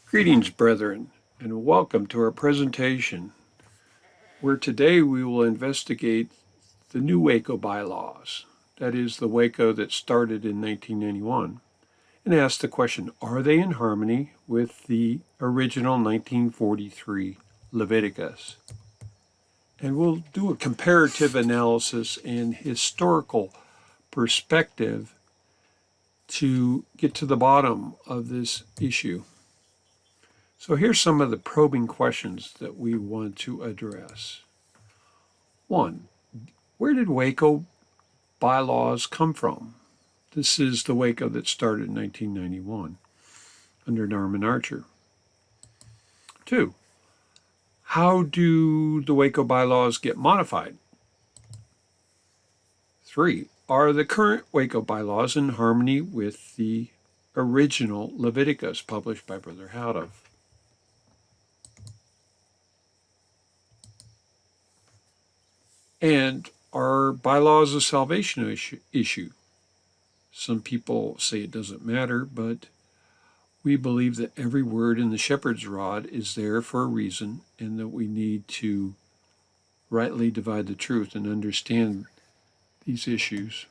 Greetings, brethren, and welcome to our presentation, where today we will investigate the new Waco bylaws, that is, the Waco that started in 1991, and ask the question, are they in harmony with the original 1943 Leviticus? And we'll do a comparative analysis and historical perspective to get to the bottom of this issue. So here's some of the probing questions that we want to address. 1. Where did Waco bylaws come from? This is the Waco that started in 1991 under Norman Archer. 2. How do the Waco bylaws get modified? 3. Are the current Waco bylaws in harmony with the original Leviticus published by Brother Houteff? And are bylaws a salvation issue? Some people say it doesn't matter, but we believe that every word in the shepherd's rod is there for a reason, and that we need to rightly divide the truth and understand these issues.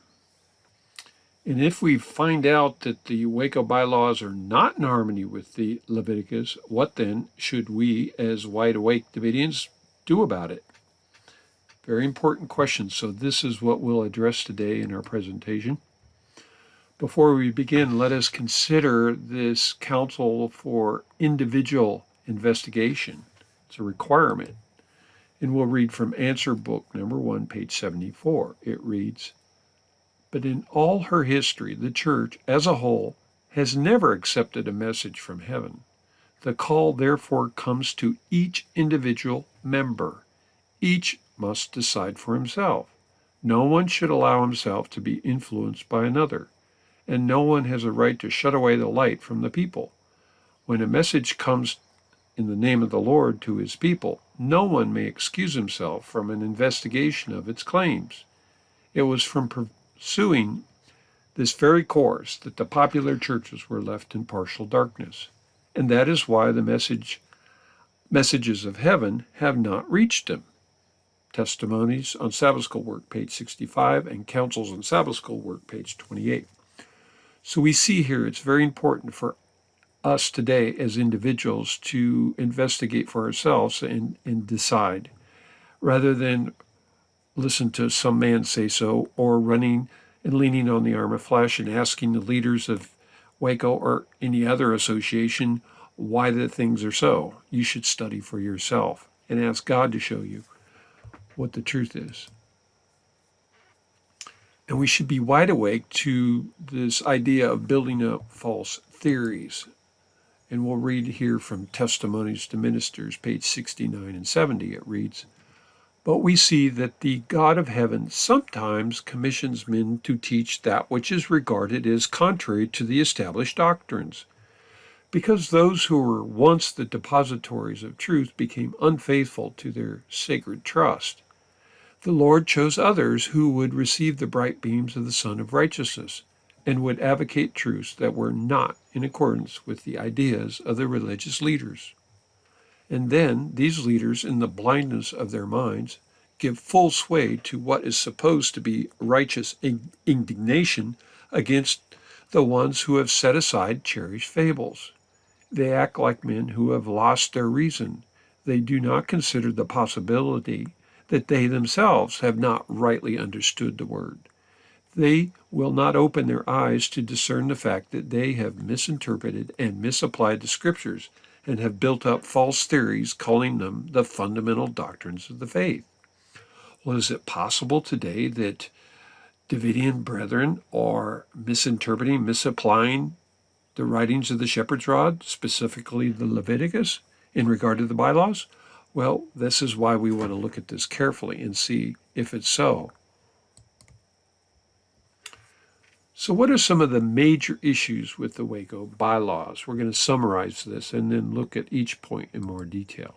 And if we find out that the Waco bylaws are not in harmony with the Leviticus, what then should we, as wide-awake Davidians, do about it? Very important question. So this is what we'll address today in our presentation. Before we begin, let us consider this counsel for individual investigation. It's a requirement. And we'll read from Answer Book number 1, page 74. It reads, "But in all her history, the Church as a whole has never accepted a message from heaven. The call therefore comes to each individual member. Each must decide for himself. No one should allow himself to be influenced by another, and no one has a right to shut away the light from the people. When a message comes in the name of the Lord to his people, no one may excuse himself from an investigation of its claims. It was from pursuing this very course that the popular churches were left in partial darkness, and that is why the messages of heaven have not reached them." Testimonies on Sabbath School Work, page 65, and Counsels on Sabbath School Work, page 28. So we see here it's very important for us today as individuals to investigate for ourselves and decide, rather than listen to some man say so, or running and leaning on the arm of flesh and asking the leaders of Waco or any other association why the things are so. You should study for yourself and ask God to show you what the truth is. And we should be wide awake to this idea of building up false theories. And we'll read here from Testimonies to Ministers, page 69 and 70. It reads, "But we see that the God of heaven sometimes commissions men to teach that which is regarded as contrary to the established doctrines, because those who were once the depositories of truth became unfaithful to their sacred trust. The Lord chose others who would receive the bright beams of the Sun of Righteousness and would advocate truths that were not in accordance with the ideas of the religious leaders. And then these leaders, in the blindness of their minds, give full sway to what is supposed to be righteous indignation against the ones who have set aside cherished fables. They act like men who have lost their reason. They do not consider the possibility that they themselves have not rightly understood the word. They will not open their eyes to discern the fact that they have misinterpreted and misapplied the scriptures and have built up false theories, calling them the fundamental doctrines of the faith." Well, is it possible today that Davidian brethren are misinterpreting, misapplying the writings of the shepherd's rod, specifically the Leviticus, in regard to the bylaws? Well, this is why we want to look at this carefully and see if it's so. So what are some of the major issues with the Waco bylaws? We're going to summarize this and then look at each point in more detail.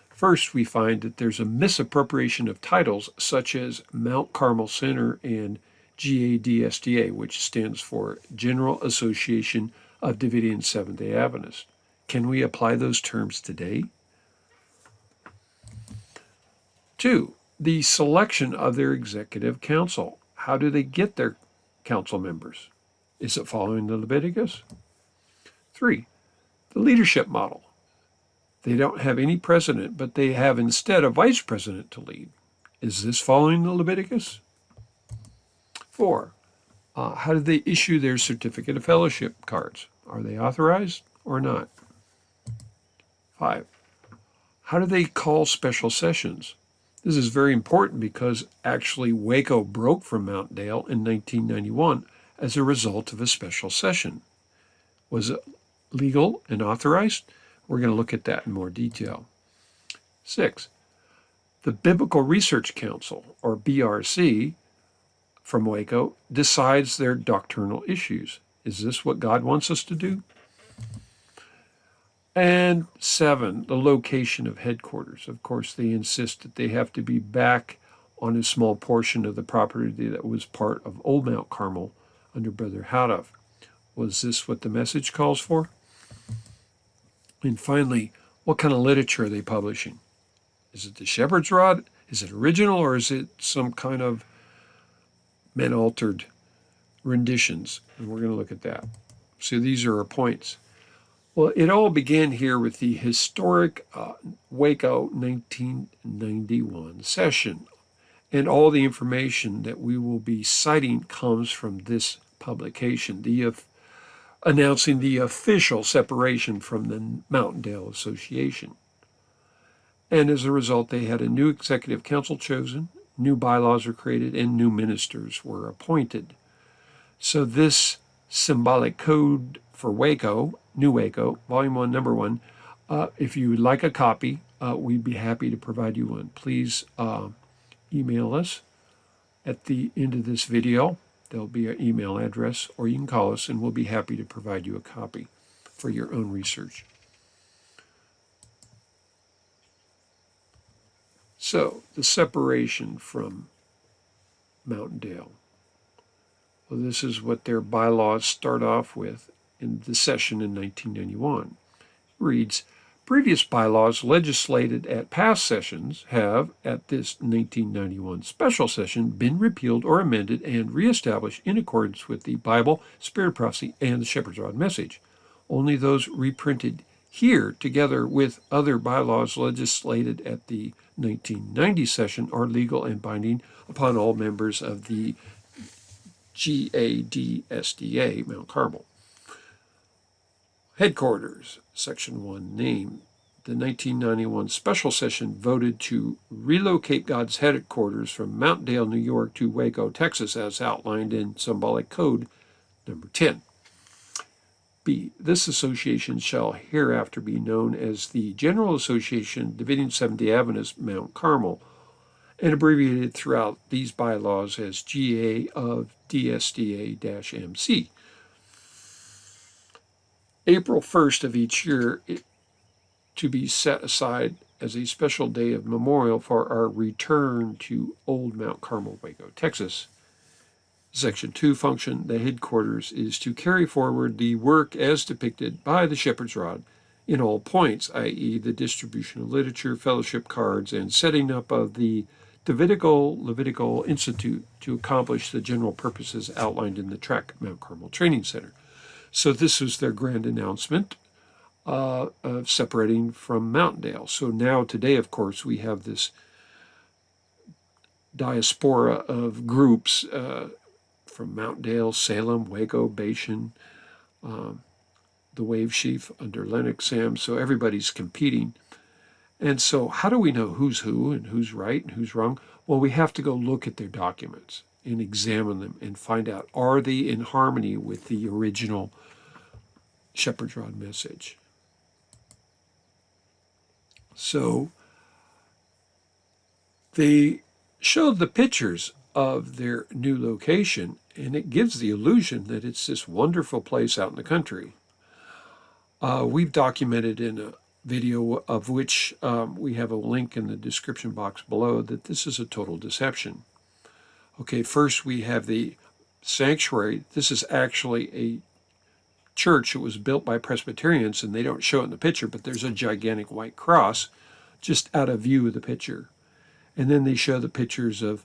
First, we find that there's a misappropriation of titles such as Mount Carmel Center and GADSDA, which stands for General Association of Davidian Seventh-day Adventists. Can we apply those terms today? 2, the selection of their executive council. How do they get their council members? Is it following the Leviticus? 3, the leadership model. They don't have any president, but they have instead a vice president to lead. Is this following the Leviticus? 4, how do they issue their certificate of fellowship cards? Are they authorized or not? 5, how do they call special sessions? This is very important because actually Waco broke from Mount Dale in 1991 as a result of a special session. Was it legal and authorized? We're going to look at that in more detail. 6, the Biblical Research Council, or BRC, from Waco, decides their doctrinal issues. Is this what God wants us to do? And 7, the location of headquarters. Of course, they insist that they have to be back on a small portion of the property that was part of Old Mount Carmel under Brother Houteff. Was this what the message calls for? And finally, what kind of literature are they publishing? Is it the Shepherd's Rod? Is it original, or is it some kind of man-altered renditions? And we're going to look at that. So these are our points. Well, it all began here with the historic Waco 1991 session. And all the information that we will be citing comes from this publication, announcing the official separation from the Mountaindale Association. And as a result, they had a new executive council chosen, new bylaws were created, and new ministers were appointed. So this symbolic code for Waco, New Waco, Volume 1, Number 1, if you would like a copy, we'd be happy to provide you one. Please email us at the end of this video. There'll be an email address, or you can call us, and we'll be happy to provide you a copy for your own research. So, the separation from Mountaindale. Well, this is what their bylaws start off with in the session in 1991. It reads, previous bylaws legislated at past sessions have, at this 1991 special session, been repealed or amended and reestablished in accordance with the Bible, Spirit of Prophecy, and the Shepherd's Rod message. Only those reprinted here, together with other bylaws legislated at the 1990 session, are legal and binding upon all members of the GADSDA, Mount Carmel. Headquarters, Section 1, name. The 1991 special session voted to relocate God's headquarters from Mount Dale, New York to Waco, Texas, as outlined in Symbolic Code Number 10. B. This association shall hereafter be known as the General Association Davidian Seventh-day Adventist, Mount Carmel, and abbreviated throughout these bylaws as GA of DSDA-MC. April 1st of each year to be set aside as a special day of memorial for our return to Old Mount Carmel, Waco, Texas. Section 2 function, the headquarters, is to carry forward the work as depicted by the Shepherd's Rod in all points, i.e. the distribution of literature, fellowship cards, and setting up of the Levitical Institute to accomplish the general purposes outlined in the tract Mount Carmel Training Center. So this was their grand announcement of separating from Mountaindale. So now today, of course, we have this diaspora of groups from Mountaindale, Salem, Waco, Bashan, the Wave Sheaf under Lennox Sam. So everybody's competing. And so how do we know who's who and who's right and who's wrong? Well, we have to go look at their documents and examine them and find out, are they in harmony with the original Shepherd's Rod message? So they showed the pictures of their new location, and it gives the illusion that it's this wonderful place out in the country. We've documented in a video, of which we have a link in the description box below, that this is a total deception. Okay, first we have the sanctuary. This is actually a church. It was built by Presbyterians, and they don't show it in the picture, but there's a gigantic white cross just out of view of the picture. And then they show the pictures of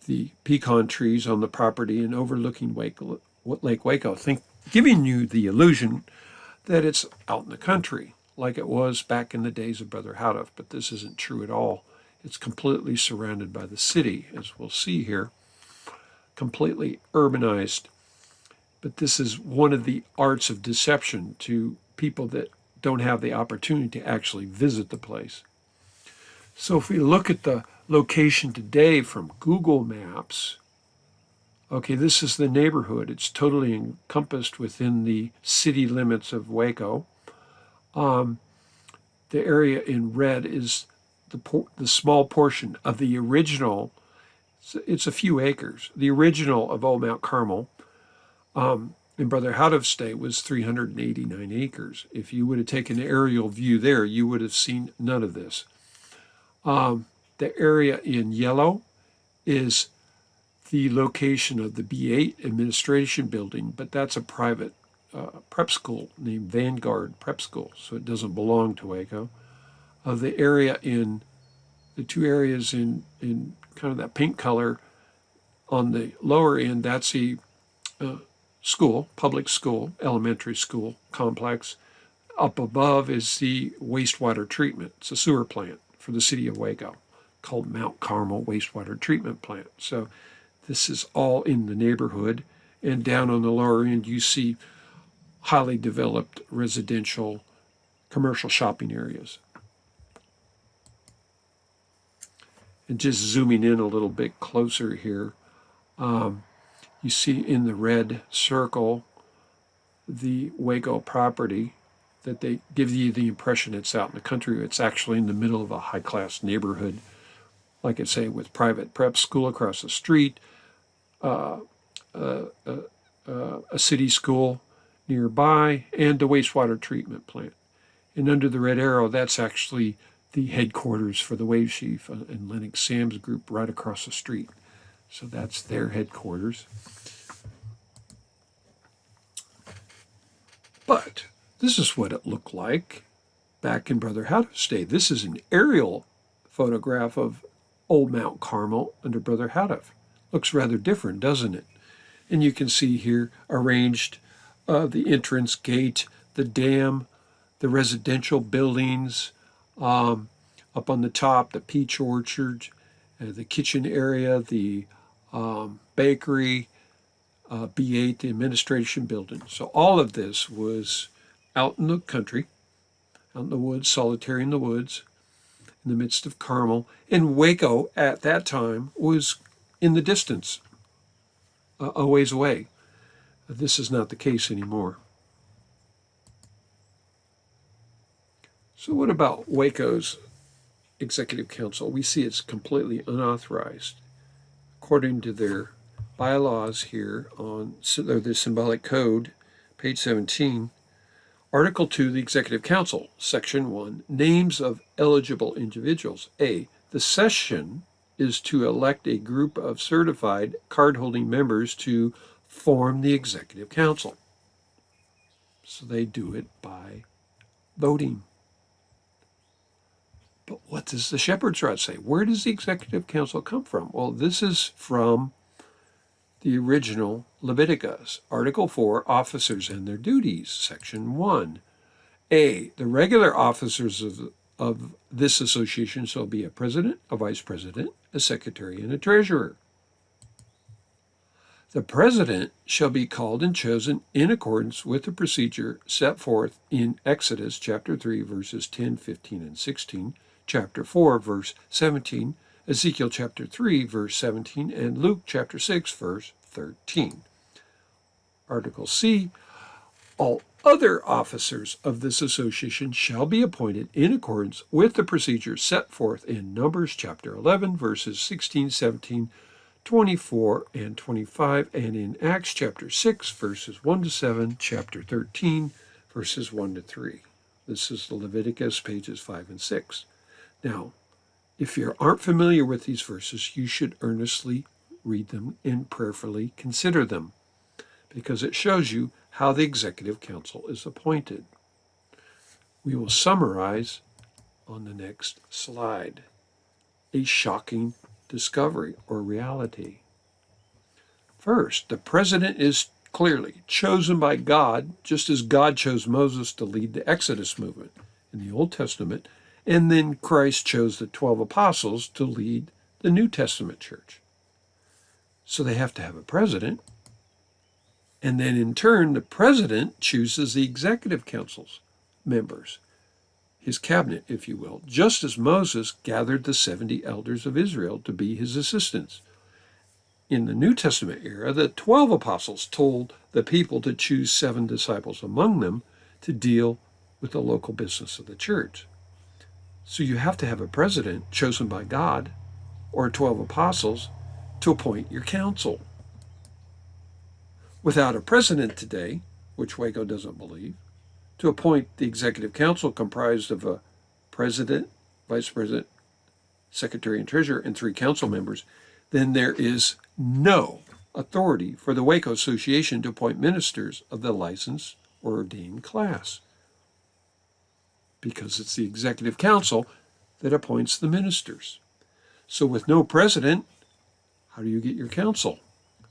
the pecan trees on the property and overlooking Lake Waco, giving you the illusion that it's out in the country, like it was back in the days of Brother Houteff, but this isn't true at all. It's completely surrounded by the city, as we'll see here, completely urbanized. But this is one of the arts of deception to people that don't have the opportunity to actually visit the place. So if we look at the location today from Google Maps, okay, this is the neighborhood. It's totally encompassed within the city limits of Waco. The area in red is the small portion of the original. It's a few acres. The original of Old Mount Carmel in Brother Houteff's day was 389 acres. If you would have taken an aerial view there, you would have seen none of this. The area in yellow is the location of the B8 administration building, but that's a private prep school named Vanguard Prep School, so it doesn't belong to Waco. The area in the two areas in kind of that pink color on the lower end, that's a school, public school, elementary school complex. Up above is the wastewater treatment. It's a sewer plant for the city of Waco called Mount Carmel Wastewater Treatment Plant. So this is all in the neighborhood. And down on the lower end, you see highly developed residential, commercial shopping areas. And just zooming in a little bit closer here, you see in the red circle the Waco property that they give you the impression it's out in the country. It's actually in the middle of a high-class neighborhood, like I say, with private prep school across the street, a city school nearby, and a wastewater treatment plant. And under the red arrow, that's actually the headquarters for the Wave Chief and Lennox Sam's group right across the street. So that's their headquarters. But this is what it looked like back in Brother Houteff's day. This is an aerial photograph of Old Mount Carmel under Brother Houteff. Looks rather different, doesn't it? And you can see here arranged the entrance gate, the dam, the residential buildings, up on the top, the peach orchard, the kitchen area, the bakery, B8, the administration building. So all of this was out in the country, out in the woods, solitary in the woods, in the midst of Carmel. And Waco at that time was in the distance, a ways away. This is not the case anymore. So what about Waco's Executive Council? We see it's completely unauthorized. According to their bylaws here on the symbolic code, page 17, Article 2, the Executive Council, Section 1, names of eligible individuals. A, the session is to elect a group of certified card-holding members to form the Executive Council. So they do it by voting. But what does the Shepherd's Rod say? Where does the Executive Council come from? Well, this is from the original Leviticus, Article 4, Officers and Their Duties, Section 1. A, the regular officers of this association shall be a president, a vice president, a secretary, and a treasurer. The president shall be called and chosen in accordance with the procedure set forth in Exodus chapter 3, verses 10, 15, and 16, chapter 4, verse 17, Ezekiel chapter 3, verse 17, and Luke chapter 6, verse 13. Article C, all other officers of this association shall be appointed in accordance with the procedure set forth in Numbers chapter 11, verses 16, 17, 24, and 25, and in Acts chapter 6, verses 1 to 7, chapter 13, verses 1 to 3. This is the Leviticus, pages 5 and 6. Now, if you aren't familiar with these verses, you should earnestly read them and prayerfully consider them, because it shows you how the Executive Council is appointed. We will summarize on the next slide. A shocking discovery or reality. First, the president is clearly chosen by God, just as God chose Moses to lead the Exodus movement in the Old Testament, and then Christ chose the 12 apostles to lead the New Testament church. So they have to have a president, and then in turn, the president chooses the Executive Council's members, his cabinet, if you will, just as Moses gathered the 70 elders of Israel to be his assistants. In the New Testament era, the 12 apostles told the people to choose 7 disciples among them to deal with the local business of the church. So you have to have a president chosen by God or 12 apostles to appoint your council. Without a president today, which Waco doesn't believe, to appoint the Executive Council comprised of a president, vice president, secretary, and treasurer, and 3 council members, then there is no authority for the Waco Association to appoint ministers of the licensed or ordained class, because it's the Executive Council that appoints the ministers. So with no president, how do you get your council?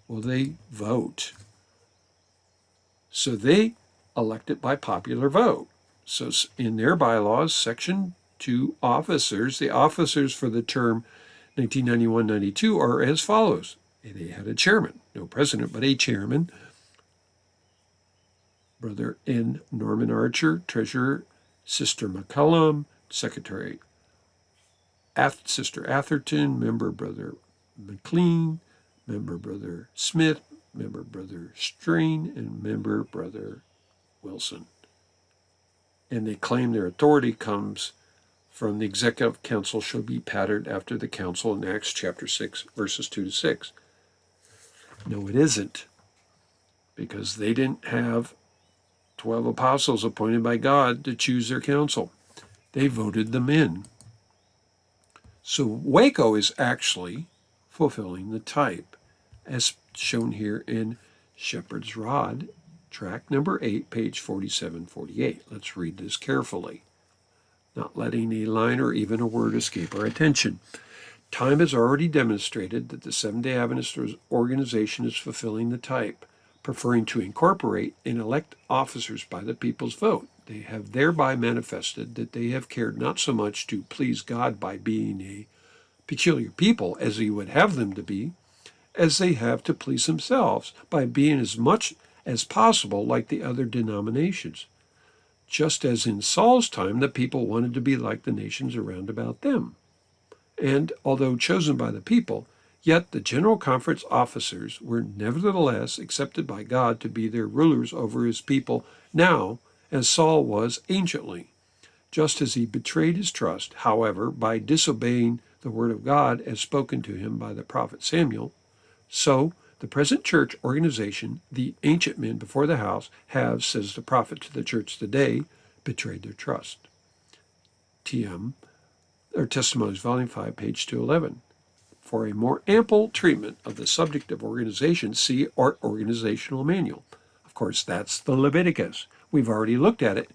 Well, they vote. So they elect it by popular vote. So in their bylaws, Section 2 officers, the officers for the term 1991-92 are as follows. They had a chairman, no president, but a chairman. Brother N. Norman Archer, treasurer. Sister McCullum, secretary. Sister Atherton, member Brother McLean, member Brother Smith, member Brother Strain, and member Brother Wilson. And they claim their authority comes from the Executive Council shall be patterned after the council in Acts chapter 6, verses 2 to 6. No, it isn't, because they didn't have 12 apostles appointed by God to choose their council. They voted them in. So Waco is actually fulfilling the type, as shown here in Shepherd's Rod, tract number 8, page 4748. Let's read this carefully, not letting a line or even a word escape our attention. Time has already demonstrated that the Seventh-day Adventist organization is fulfilling the type, preferring to incorporate and elect officers by the people's vote. They have thereby manifested that they have cared not so much to please God by being a peculiar people as he would have them to be, as they have to please themselves by being as much as possible like the other denominations. Just as in Saul's time, the people wanted to be like the nations around about them. And although chosen by the people, yet the General Conference officers were nevertheless accepted by God to be their rulers over his people now, as Saul was anciently. Just as he betrayed his trust, however, by disobeying the word of God as spoken to him by the prophet Samuel, so the present church organization, the ancient men before the house, have, says the prophet to the church today, betrayed their trust. Testimonies, Volume 5, page 211. For a more ample treatment of the subject of organization, see our organizational manual. Of course, that's the Leviticus. We've already looked at it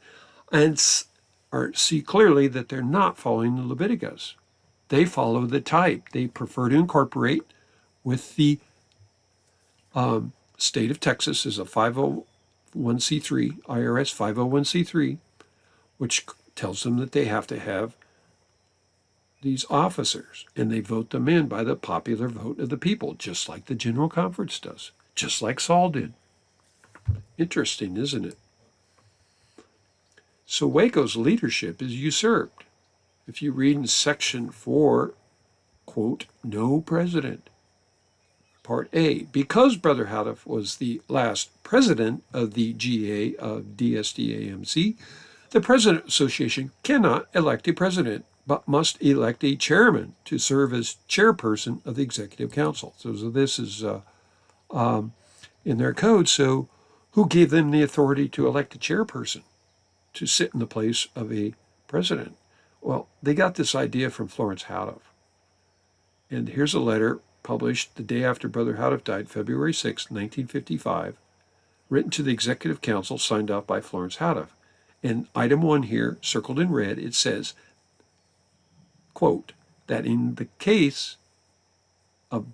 and see clearly that they're not following the Leviticus. They follow the type. They prefer to incorporate with the state of Texas as a 501c3, IRS 501c3, which tells them that they have to have these officers, and they vote them in by the popular vote of the people, just like the General Conference does, just like Saul did. Interesting, isn't it? So Waco's leadership is usurped. If you read in section 4, quote, no president, Part A, because Brother Houteff was the last president of the GA of DSDAMC, the President Association cannot elect a president, but must elect a chairman to serve as chairperson of the Executive Council. So this is in their code. So who gave them the authority to elect a chairperson to sit in the place of a president? Well, they got this idea from Florence Houteff. And here's a letter published the day after Brother Houteff died, February 6, 1955, written to the Executive Council, signed off by Florence Houteff. And item 1 here, circled in red, it says, quote, that in the case of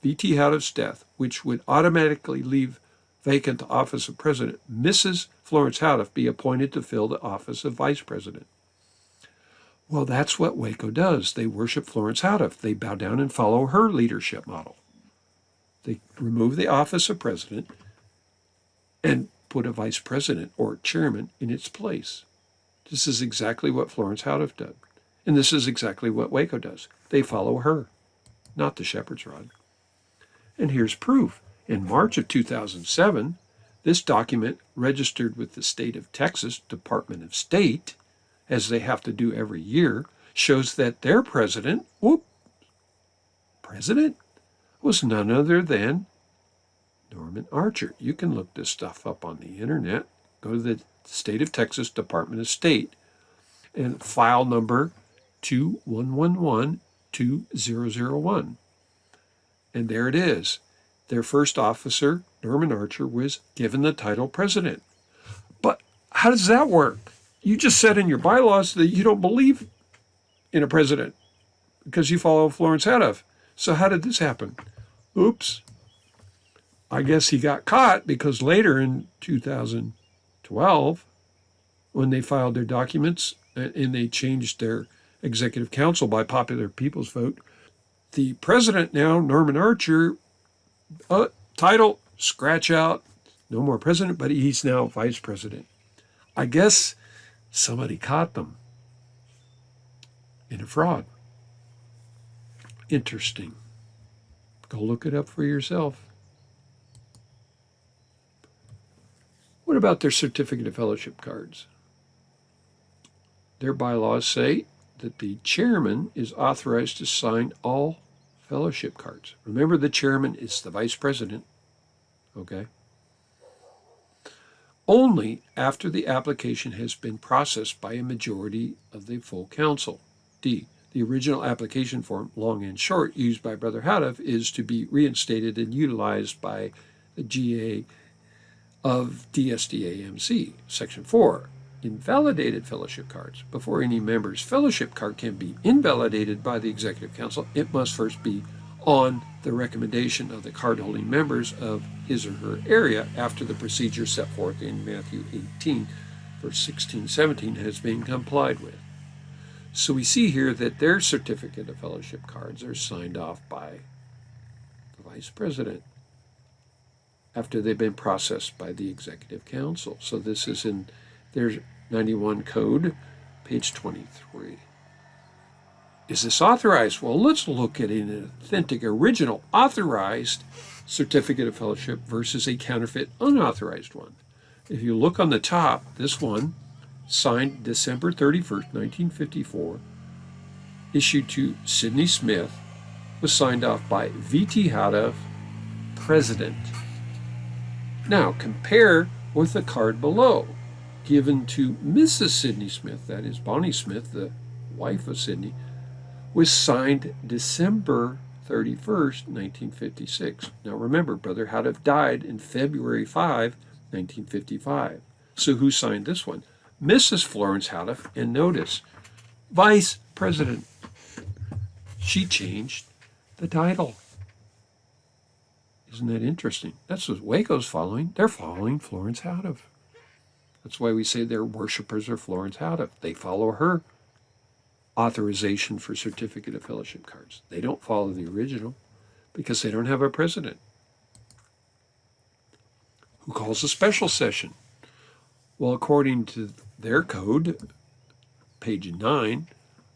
V.T. Houteff's death, which would automatically leave vacant the office of president, Mrs. Florence Houteff be appointed to fill the office of vice president. Well, that's what Waco does. They worship Florence Houteff. They bow down and follow her leadership model. They remove the office of president and put a vice president or chairman in its place. This is exactly what Florence Houteff did. And this is exactly what Waco does. They follow her, not the shepherd's rod. And here's proof. In March of 2007, this document registered with the state of Texas Department of State, as they have to do every year, shows that their president was none other than Norman Archer. You can look this stuff up on the internet. Go to the state of Texas Department of State and file number 2111-2001. And there it is. Their first officer, Norman Archer, was given the title president. But how does that work? You just said in your bylaws that you don't believe in a president because you follow Florence Houteff. So how did this happen? Oops. I guess he got caught because later in 2012, when they filed their documents and they changed their executive council by popular people's vote, the president now, Norman Archer, title, scratch out, no more president, but he's now vice president. I guess somebody caught them in a fraud. Interesting. Go look it up for yourself. What about their certificate of fellowship cards? Their bylaws say that the chairman is authorized to sign all fellowship cards. Remember, the chairman is the vice president, okay? Only after the application has been processed by a majority of the full council. D. The original application form, long and short, used by Brother Houteff is to be reinstated and utilized by the GA of DSDA-MC. Section 4. Invalidated fellowship cards. Before any member's fellowship card can be invalidated by the Executive Council, it must first be on the recommendation of the card-holding members of his or her area after the procedure set forth in Matthew 18, verse 16-17 has been complied with. So we see here that their certificate of fellowship cards are signed off by the Vice President after they've been processed by the Executive Council. So this is in their 91 code, page 23. Is this authorized? Well, let's look at an authentic, original, authorized certificate of fellowship versus a counterfeit, unauthorized one. If you look on the top, this one, signed December 31st, 1954, issued to Sidney Smith, was signed off by V.T. Houteff, President. Now, compare with the card below, given to Mrs. Sidney Smith, that is Bonnie Smith, the wife of Sidney, was signed December 31st, 1956. Now remember, Brother Houteff died in February 5, 1955. So who signed this one? Mrs. Florence Houteff, and notice, Vice President. She changed the title. Isn't that interesting? That's what Waco's following. They're following Florence Houteff. That's why we say they're worshipers of Florence Houteff. They follow her authorization for certificate of fellowship cards. They don't follow the original because they don't have a president. Who calls a special session? Well, according to their code, page 9,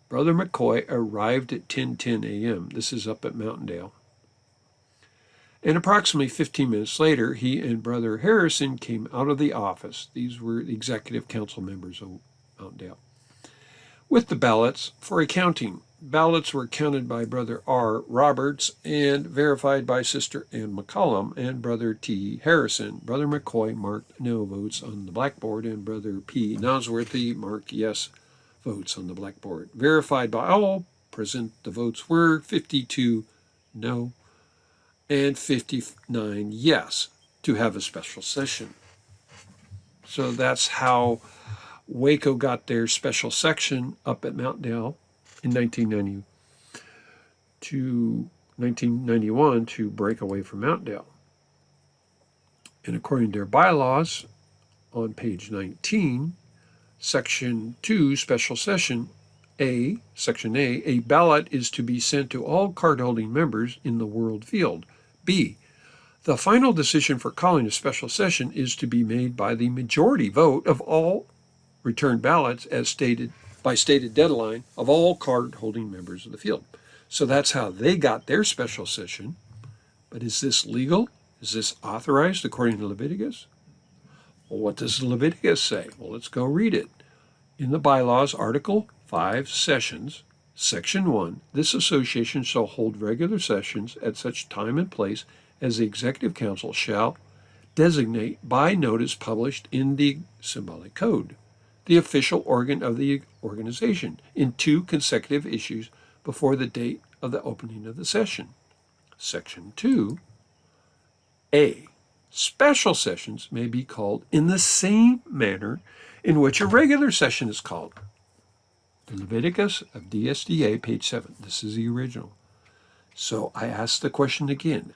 Brother McCoy arrived at 10:10 a.m. This is up at Mountaindale. And approximately 15 minutes later, he and Brother Harrison came out of the office. These were the executive council members of Mountaindale. With the ballots for accounting. Ballots were counted by Brother R. Roberts and verified by Sister Ann McCollum and Brother T. Harrison. Brother McCoy marked no votes on the blackboard, and Brother P. Nosworthy marked yes votes on the blackboard. Verified by all present, the votes were 52 no and 59 yes to have a special session. So that's how Waco got their special section up at Mountaindale in 1990 to 1991 to break away from Mountaindale. And according to their bylaws, on page 19, Section 2, Special Session A, Section A ballot is to be sent to all card-holding members in the World Field. B, the final decision for calling a special session is to be made by the majority vote of all returned ballots as stated by stated deadline of all card-holding members of the field. So that's how they got their special session. But is this legal? Is this authorized according to Leviticus? Well, what does Leviticus say? Well, let's go read it. In the bylaws, Article 5, Sessions, Section 1, this association shall hold regular sessions at such time and place as the Executive Council shall designate by notice published in the Symbolic Code, the official organ of the organization, in 2 consecutive issues before the date of the opening of the session. Section 2, A. Special sessions may be called in the same manner in which a regular session is called. The Leviticus of GADSDA, page 7. This is the original. So I ask the question again.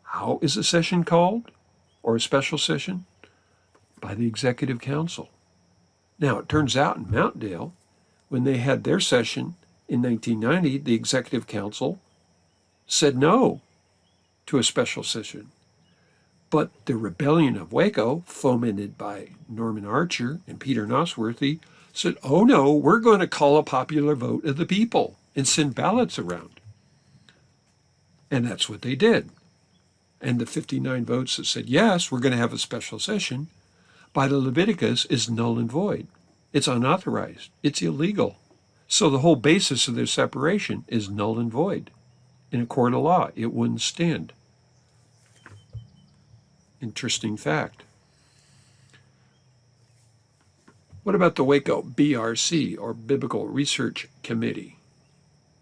How is a session called, or a special session? By the Executive Council. Now, it turns out in Mountaindale, when they had their session in 1990, the Executive Council said no to a special session. But the rebellion of Waco, fomented by Norman Archer and Peter Nosworthy, said, oh no, we're going to call a popular vote of the people and send ballots around. And that's what they did. And the 59 votes that said, yes, we're going to have a special session, by the Leviticus is null and void. It's unauthorized. It's illegal. So the whole basis of their separation is null and void. In a court of law, it wouldn't stand. Interesting fact. What about the Waco BRC, or Biblical Research Committee?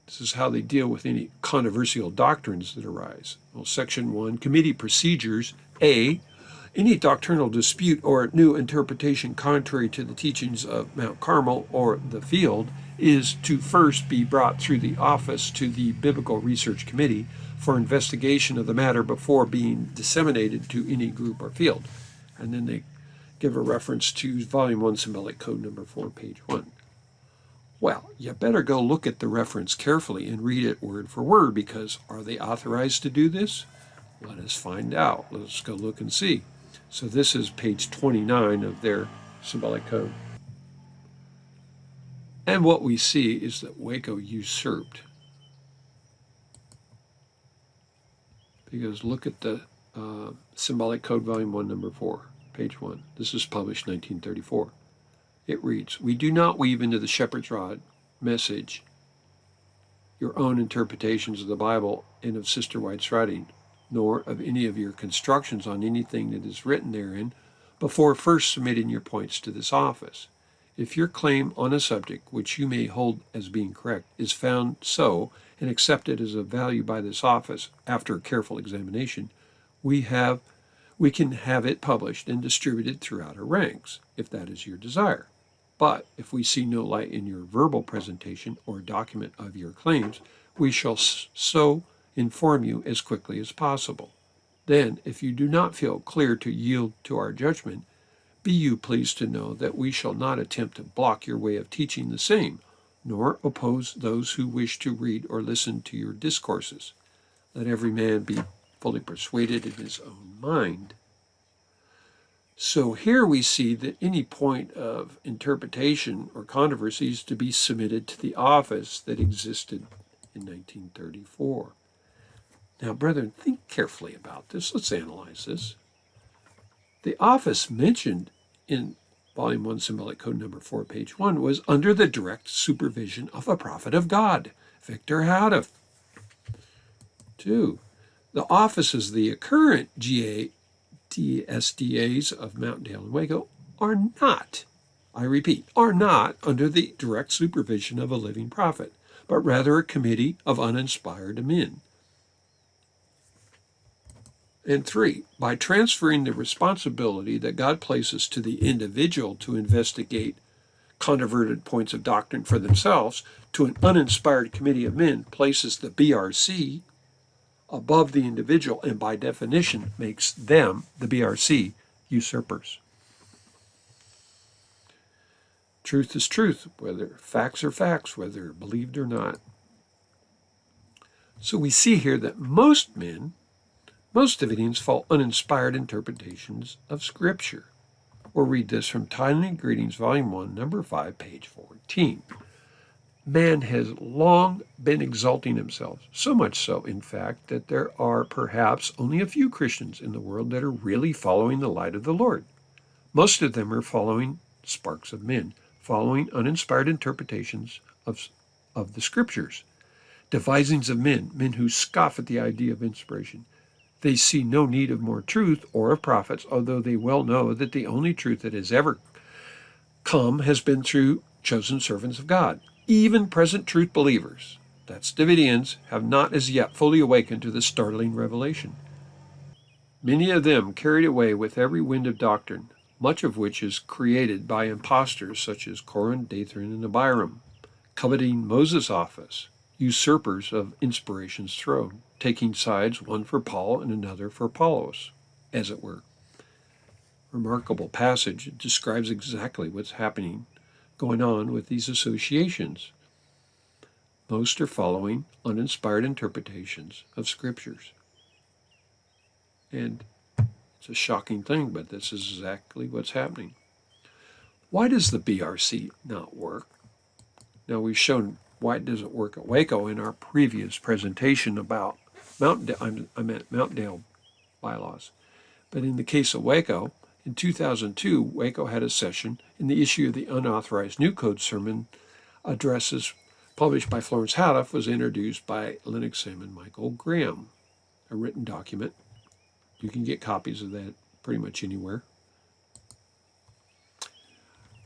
This is how they deal with any controversial doctrines that arise. Well, Section 1, Committee Procedures. A, any doctrinal dispute or new interpretation contrary to the teachings of Mount Carmel or the field is to first be brought through the office to the Biblical Research Committee for investigation of the matter before being disseminated to any group or field. And then they give a reference to Volume 1, Symbolic Code number 4, page 1. Well, you better go look at the reference carefully and read it word for word, because are they authorized to do this? Let us find out. Let's go look and see. So this is page 29 of their Symbolic Code. And what we see is that Waco usurped. Because look at the Symbolic Code, Volume 1, number 4, page 1. This is published 1934. It reads, we do not weave into the shepherd's rod message your own interpretations of the Bible and of Sister White's writing, nor of any of your constructions on anything that is written therein, before first submitting your points to this office. If your claim on a subject which you may hold as being correct is found so and accepted as of value by this office after careful examination, we can have it published and distributed throughout our ranks, if that is your desire. But if we see no light in your verbal presentation or document of your claims, we shall so inform you as quickly as possible. Then, if you do not feel clear to yield to our judgment, be you pleased to know that we shall not attempt to block your way of teaching the same, nor oppose those who wish to read or listen to your discourses. Let every man be fully persuaded in his own mind. So here we see that any point of interpretation or controversy is to be submitted to the office that existed in 1934. Now, brethren, think carefully about this. Let's analyze this. The office mentioned in Volume 1, Symbolic Code number 4, page 1, was under the direct supervision of a prophet of God, Victor Houteff. 2. The offices of the current GADSDAs of Mountaindale and Waco are not, I repeat, are not under the direct supervision of a living prophet, but rather a committee of uninspired men. And 3, by transferring the responsibility that God places to the individual to investigate controverted points of doctrine for themselves to an uninspired committee of men places the BRC above the individual and by definition makes them, the BRC, usurpers. Truth is truth, whether facts are facts, whether believed or not. So we see here that most Davidians follow uninspired interpretations of Scripture. We'll read this from Timely Greetings, Volume 1, Number 5, page 14. Man has long been exalting himself, so much so, in fact, that there are perhaps only a few Christians in the world that are really following the light of the Lord. Most of them are following sparks of men, following uninspired interpretations of the Scriptures, devisings of men who scoff at the idea of inspiration. They see no need of more truth or of prophets, although they well know that the only truth that has ever come has been through chosen servants of God. Even present truth believers, that's Davidians, have not as yet fully awakened to this startling revelation. Many of them carried away with every wind of doctrine, much of which is created by impostors such as Corin, Dathan, and Abiram, coveting Moses' office, usurpers of inspiration's throne, taking sides, one for Paul and another for Apollos, as it were. Remarkable passage. It describes exactly what's going on with these associations. Most are following uninspired interpretations of Scriptures. And it's a shocking thing, but this is exactly what's happening. Why does the BRC not work? Now, we've shown why it doesn't work at Waco in our previous presentation about Mountaindale bylaws. But in the case of Waco, in 2002, Waco had a session in the issue of the unauthorized New Code sermon addresses published by Florence Houteff was introduced by Lennox Sam and Michael Graham, a written document. You can get copies of that pretty much anywhere.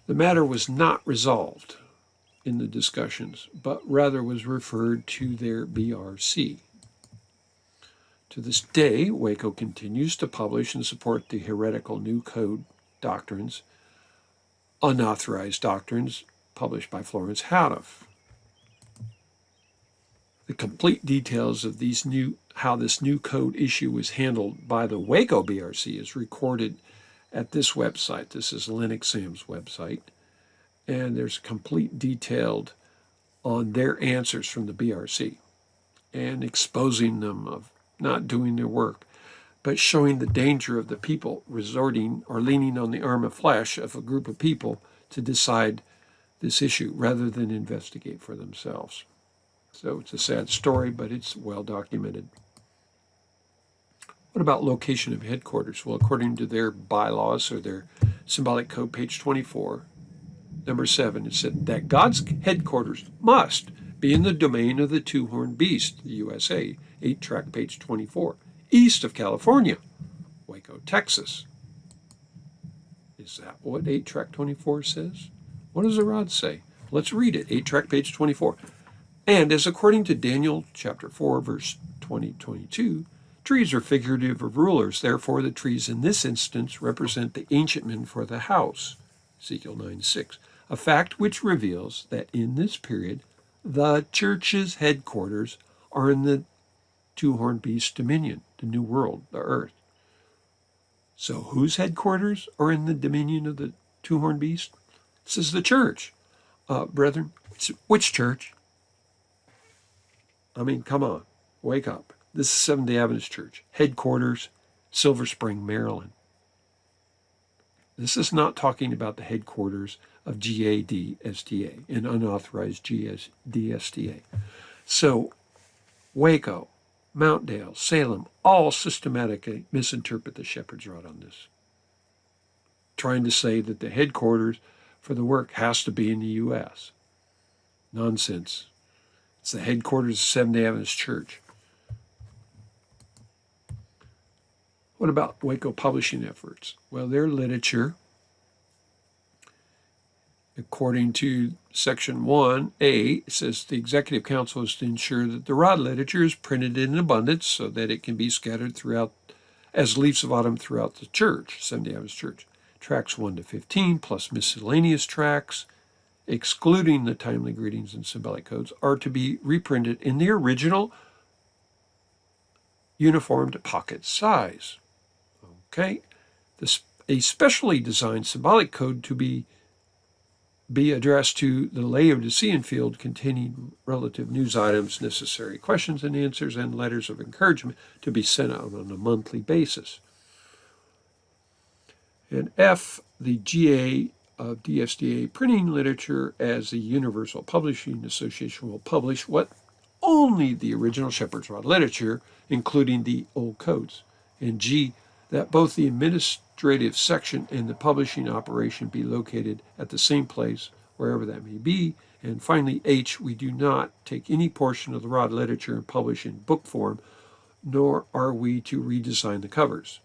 The matter was not resolved in the discussions, but rather was referred to their BRC. To this day, Waco continues to publish and support the heretical New Code doctrines, unauthorized doctrines, published by Florence Houteff. The complete details of how this New Code issue was handled by the Waco BRC is recorded at this website. This is Lennox Sam's website, and there's complete detailed on their answers from the BRC and exposing them of not doing their work, but showing the danger of the people resorting or leaning on the arm of flesh of a group of people to decide this issue rather than investigate for themselves. So it's a sad story, but it's well documented. What about location of headquarters? Well, according to their bylaws or their symbolic code, page 24, number 7, it said that God's headquarters must be in the domain of the two-horned beast, the USA, 8-track, page 24, east of California, Waco, Texas. Is that what 8-track 24 says? What does the rod say? Let's read it, 8-track, page 24. And as according to Daniel chapter 4, verse 20-22, trees are figurative of rulers. Therefore, the trees in this instance represent the ancient men for the house, Ezekiel 9:6, a fact which reveals that in this period, the church's headquarters are in the two-horned beast's dominion, the new world, the earth. So whose headquarters are in the dominion of the two-horned beast? It says the church. Brethren, which church? I mean, come on, wake up. This is Seventh-day Adventist Church, headquarters, Silver Spring, Maryland. This is not talking about the headquarters of GADSDA, an unauthorized GADSDA. So Waco, Mountaindale, Salem, all systematically misinterpret the shepherd's rod on this, trying to say that the headquarters for the work has to be in the U.S. Nonsense. It's the headquarters of Seventh-day Adventist Church. What about Waco publishing efforts? Well, their literature, according to Section 1A, it says the Executive Council is to ensure that the rod literature is printed in abundance so that it can be scattered throughout as leaves of autumn throughout the church, Seventh-day Adventist Church. Tracts 1 to 15 plus miscellaneous tracts, excluding the timely greetings and symbolic codes, are to be reprinted in the original uniformed pocket size. Okay, a specially designed symbolic code to be addressed to the Laodicean field, containing relative news items, necessary questions and answers, and letters of encouragement to be sent out on a monthly basis. And F, the GA of GADSDA printing literature as the Universal Publishing Association will publish what? Only the original Shepherd's Rod literature, including the old codes. And G, that both the administrative section and the publishing operation be located at the same place, wherever that may be. And finally, H, we do not take any portion of the Rod literature and publish in book form, nor are we to redesign the covers.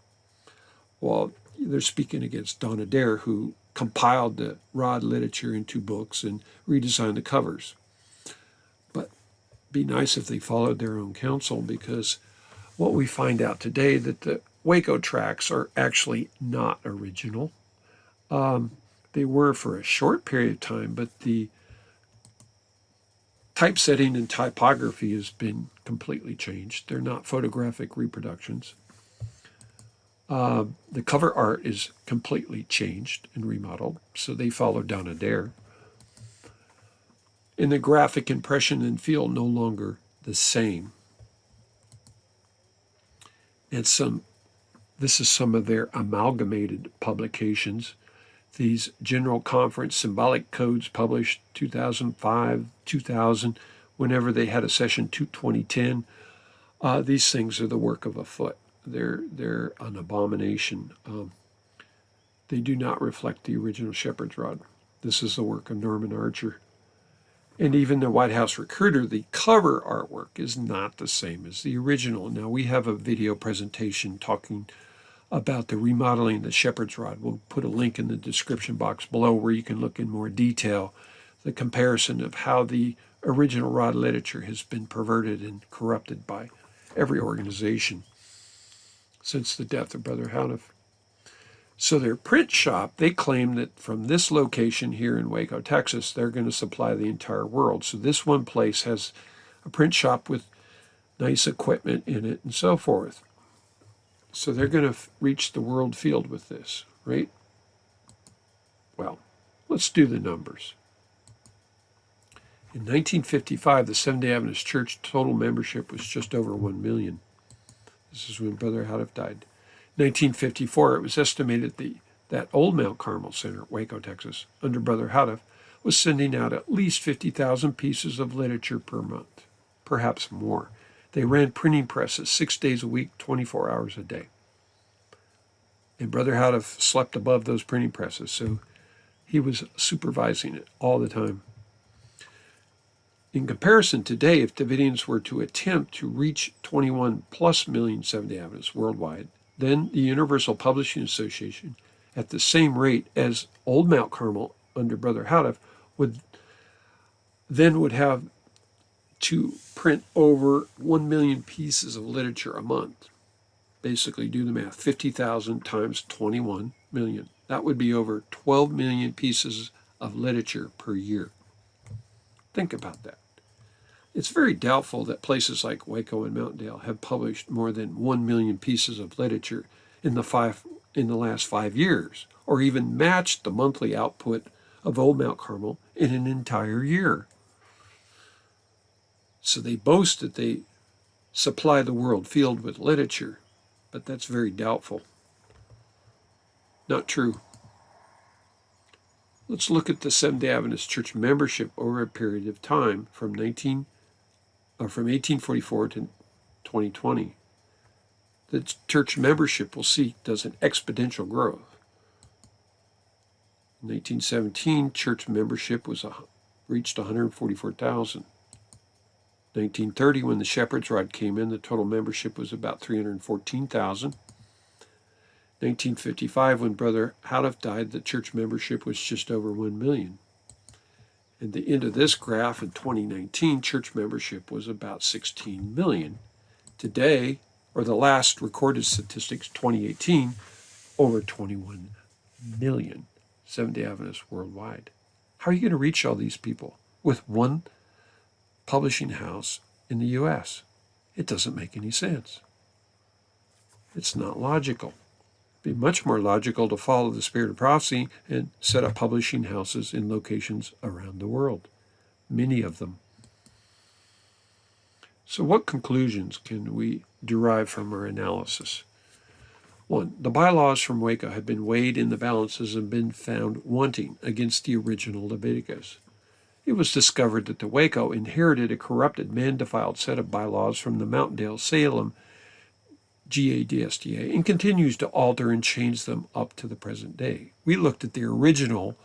Well, they're speaking against Don Adair, who compiled the Rod literature into books and redesigned the covers. But it'd be nice if they followed their own counsel, because what we find out today that the Waco tracts are actually not original. They were for a short period of time, but the typesetting and typography has been completely changed. They're not photographic reproductions. The cover art is completely changed and remodeled, so they follow Don Adair. And the graphic impression and feel no longer the same. And this is some of their amalgamated publications. These General Conference symbolic codes published 2005, 2000, whenever they had a session 2010. These things are the work of a foot. They're an abomination. They do not reflect the original Shepherd's Rod. This is the work of Norman Archer. And even the White House Recruiter, the cover artwork is not the same as the original. Now, we have a video presentation talking about the remodeling of the Shepherd's Rod. We'll put a link in the description box below where you can look in more detail the comparison of how the original Rod literature has been perverted and corrupted by every organization since the death of Brother Houteff. So their print shop, they claim that from this location here in Waco, Texas, they're going to supply the entire world. So this one place has a print shop with nice equipment in it and so forth. So they're going to reach the world field with this, right? Well, let's do the numbers. In 1955, the Seventh-day Adventist Church total membership was just over 1 million. This is when Brother Houteff died. 1954, it was estimated that Old Mount Carmel Center, Waco, Texas, under Brother Houteff, was sending out at least 50,000 pieces of literature per month, perhaps more. They ran printing presses 6 days a week, 24 hours a day. And Brother Houteff slept above those printing presses, so he was supervising it all the time. In comparison, today, if Davidians were to attempt to reach 21 plus million Seventh-day Adventists worldwide, then the Universal Publishing Association, at the same rate as Old Mount Carmel under Brother Houteff, would have to print over 1 million pieces of literature a month. Basically, do the math, 50,000 times 21 million. That would be over 12 million pieces of literature per year. Think about that. It's very doubtful that places like Waco and Mountaindale have published more than 1 million pieces of literature in the last 5 years, or even matched the monthly output of Old Mount Carmel in an entire year. So they boast that they supply the world field with literature, but that's very doubtful. Not true. Let's look at the Seventh-day Adventist Church membership over a period of time from 1844 to 2020. The church membership, we'll see, does an exponential growth. In 1917, church membership reached 144,000. 1930, when the Shepherd's Rod came in, the total membership was about 314,000. 1955, when Brother Houteff died, the church membership was just over 1 million. At the end of this graph in 2019, church membership was about 16 million. Today, or the last recorded statistics, 2018, over 21 million Seventh-day Adventists worldwide. How are you going to reach all these people with one publishing house in the U.S.? It doesn't make any sense. It's not logical. It'd be much more logical to follow the spirit of prophecy and set up publishing houses in locations around the world, many of them. So what conclusions can we derive from our analysis? 1. The bylaws from Waco have been weighed in the balances and been found wanting against the original Leviticus. It was discovered that the Waco inherited a corrupted, man-defiled set of bylaws from the Mountaindale Salem GADSDA and continues to alter and change them up to the present day. We looked at the original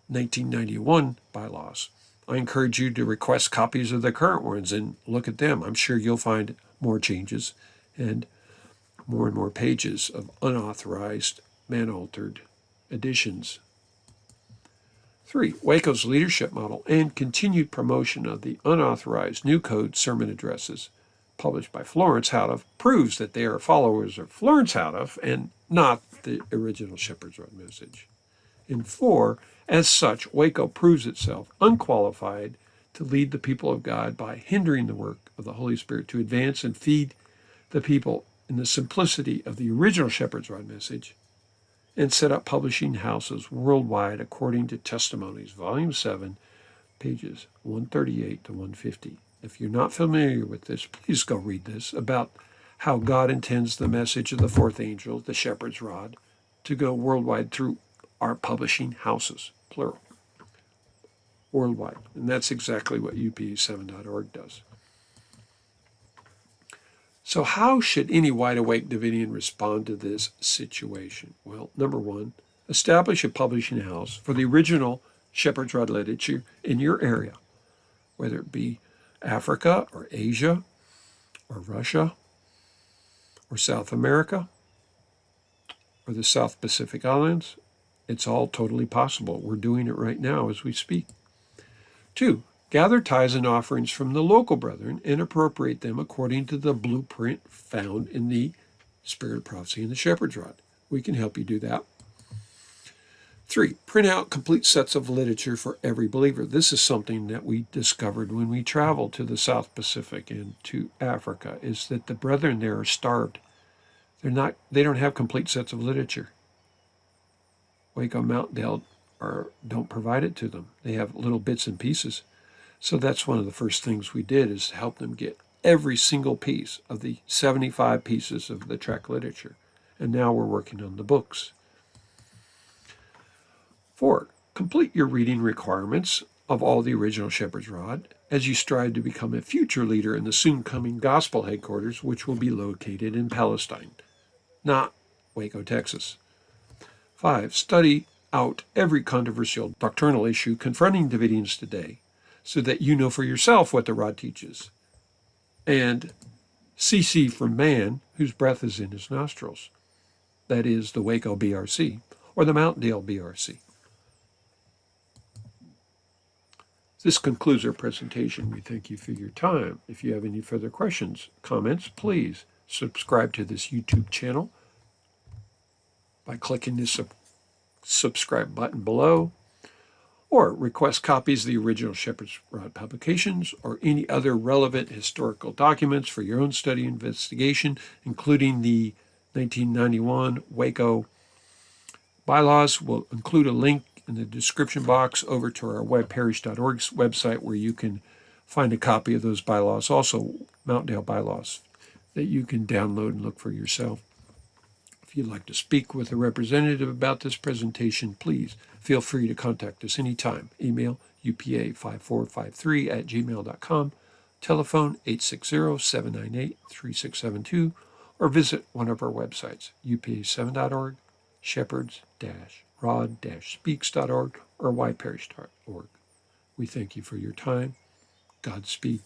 1991 bylaws. I encourage you to request copies of the current ones and look at them. I'm sure you'll find more changes and more pages of unauthorized, man-altered additions. 3. Waco's leadership model and continued promotion of the unauthorized New Code sermon addresses published by Florence Houteff proves that they are followers of Florence Houteff and not the original Shepherd's Rod message. And 4, as such, Waco proves itself unqualified to lead the people of God by hindering the work of the Holy Spirit to advance and feed the people in the simplicity of the original Shepherd's Rod message, and set up publishing houses worldwide according to Testimonies, Volume 7, pages 138 to 150. If you're not familiar with this, please go read this about how God intends the message of the fourth angel, the Shepherd's Rod, to go worldwide through our publishing houses, plural, worldwide. And that's exactly what UPA7.org does. So how should any wide-awake Davidian respond to this situation? Well, number 1, establish a publishing house for the original Shepherd's Rod literature in your area, whether it be Africa or Asia or Russia or South America or the South Pacific Islands. It's all totally possible. We're doing it right now as we speak. 2, gather tithes and offerings from the local brethren and appropriate them according to the blueprint found in the Spirit of Prophecy and the Shepherd's Rod. We can help you do that. 3, print out complete sets of literature for every believer. This is something that we discovered when we traveled to the South Pacific and to Africa, is that the brethren there are starved. They don't have complete sets of literature. Waco Mountaindale don't provide it to them. They have little bits and pieces. So that's one of the first things we did, is to help them get every single piece of the 75 pieces of the tract literature. And now we're working on the books. 4, complete your reading requirements of all the original Shepherd's Rod as you strive to become a future leader in the soon-coming gospel headquarters, which will be located in Palestine, not Waco, Texas. 5, study out every controversial doctrinal issue confronting Davidians today, so that you know for yourself what the Rod teaches. And cease from man, whose breath is in his nostrils. That is the Waco BRC, or the Mountaindale BRC. This concludes our presentation. We thank you for your time. If you have any further questions, comments, please subscribe to this YouTube channel by clicking this subscribe button below, or request copies of the original Shepherd's Rod publications or any other relevant historical documents for your own study and investigation, including the 1991 Waco bylaws. We'll include a link in the description box over to our webparish.org website, where you can find a copy of those bylaws, also Mountaindale bylaws, that you can download and look for yourself. If you'd like to speak with a representative about this presentation, please feel free to contact us anytime. Email upa5453@gmail.com, telephone 860-798-3672, or visit one of our websites, upa7.org, shepherds-rod-speaks.org, or yparish.org. We thank you for your time. Godspeed.